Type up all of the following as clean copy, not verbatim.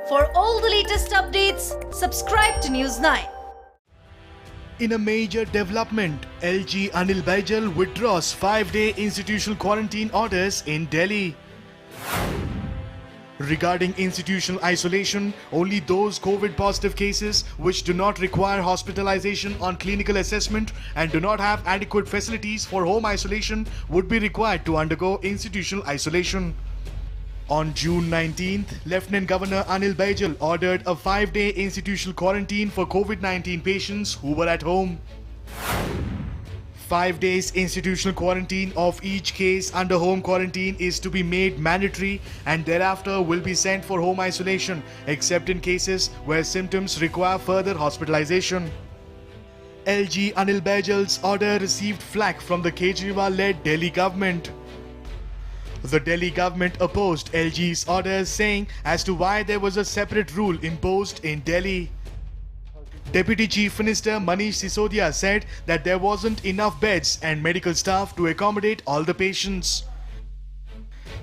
For all the latest updates, subscribe to News 9. In a major development, LG Anil Baijal withdraws 5-day institutional quarantine orders in Delhi. Regarding institutional isolation, only those COVID-positive cases which do not require hospitalization on clinical assessment and do not have adequate facilities for home isolation would be required to undergo institutional isolation. On June 19th, Lieutenant Governor Anil Baijal ordered a 5-day institutional quarantine for COVID-19 patients who were at home. 5 days institutional quarantine of each case under home quarantine is to be made mandatory and thereafter will be sent for home isolation except in cases where symptoms require further hospitalization. LG Anil Baijal's order received flack from the Kejriwal-led Delhi government. The Delhi government opposed LG's orders, saying as to why there was a separate rule imposed in Delhi. Deputy Chief Minister Manish Sisodia said that there wasn't enough beds and medical staff to accommodate all the patients.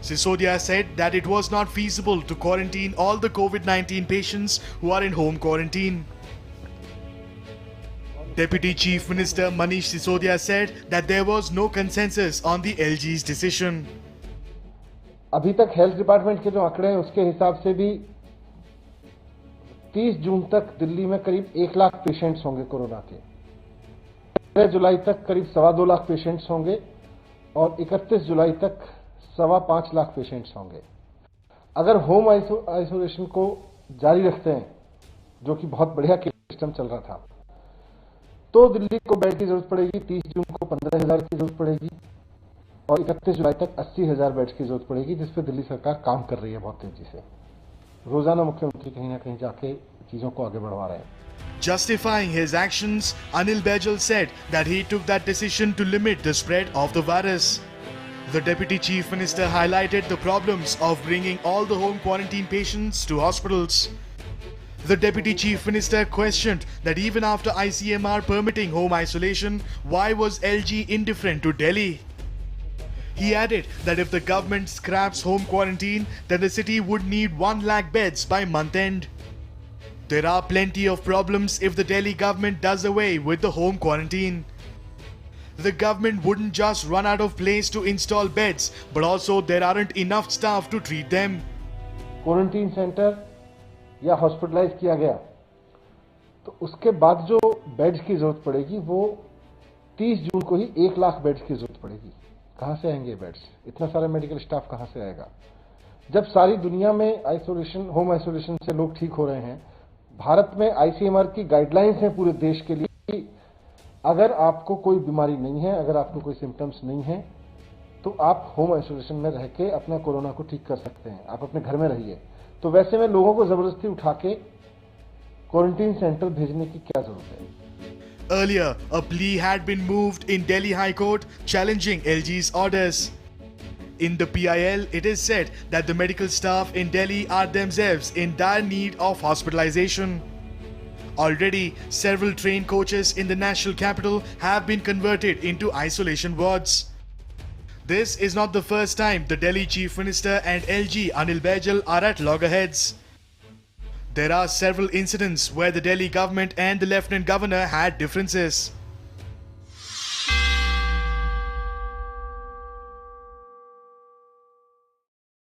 Sisodia said that it was not feasible to quarantine all the COVID-19 patients who are in home quarantine. Deputy Chief Minister Manish Sisodia said that there was no consensus on the LG's decision. अभी तक health department के जो आंकड़े हैं उसके हिसाब से भी 30 जून तक दिल्ली में करीब 1 लाख पेशेंट्स होंगे कोरोना के। 13 जुलाई तक करीब 2.25 लाख पेशेंट्स होंगे और 31 जुलाई तक 5.25 लाख पेशेंट्स होंगे। अगर होम आइसोलेशन को जारी रखते हैं, जो कि बहुत बढ़िया सिस्टम चल रहा था, तो दिल्ली को बेड की जरूरत पड़ेगी। 30 जून को 15,000 की जरूरत पड़ेगी और 31 जुलाई तक 80,000 बेड्स की जरूरत पड़ेगी, जिस पे दिल्ली सरकार काम कर रही है बहुत तेजी से। रोजाना मुख्यमंत्री कहीं ना कहीं जाके चीजों को आगे बढ़वा रहे हैं। Justifying his actions, Anil Baijal said that he took that decision to limit the spread of the virus. The Deputy Chief Minister highlighted the problems of bringing all the home quarantine patients to hospitals. The Deputy Chief Minister questioned that even after ICMR permitting home isolation, why was LG indifferent to Delhi? He added that if the government scraps home quarantine, then the city would need 1 lakh beds by month end. There are plenty of problems if the Delhi government does away with the home quarantine. The government wouldn't just run out of place to install beds, but also there aren't enough staff to treat them. Quarantine centre या hospitalise किया गया तो उसके बाद जो beds की जरूरत पड़ेगी वो 30 जून को ही 1 लाख बेड्स की जरूरत पड़ेगी। कहां से आएंगे बेड्स? इतना सारा मेडिकल स्टाफ कहां से आएगा? जब सारी दुनिया में आइसोलेशन, होम आइसोलेशन से लोग ठीक हो रहे हैं, भारत में आईसीएमआर की गाइडलाइंस हैं पूरे देश के लिए। अगर आपको कोई बीमारी नहीं है, अगर आपको कोई सिम्टम्स नहीं है, तो आप होम आइसोलेशन में रह के अपना कोरोना को ठीक कर सकते हैं। आप अपने घर में रहिए। तो वैसे में लोगों को जबरदस्ती उठा के क्वारंटीन सेंटर भेजने की क्या जरूरत है? Earlier, a plea had been moved in Delhi High Court challenging LG's orders. In the PIL, it is said that the medical staff in Delhi are themselves in dire need of hospitalization. Already, several trained coaches in the national capital have been converted into isolation wards. This is not the first time the Delhi Chief Minister and LG Anil Baijal are at loggerheads. There are several incidents where the Delhi government and the Lieutenant Governor had differences.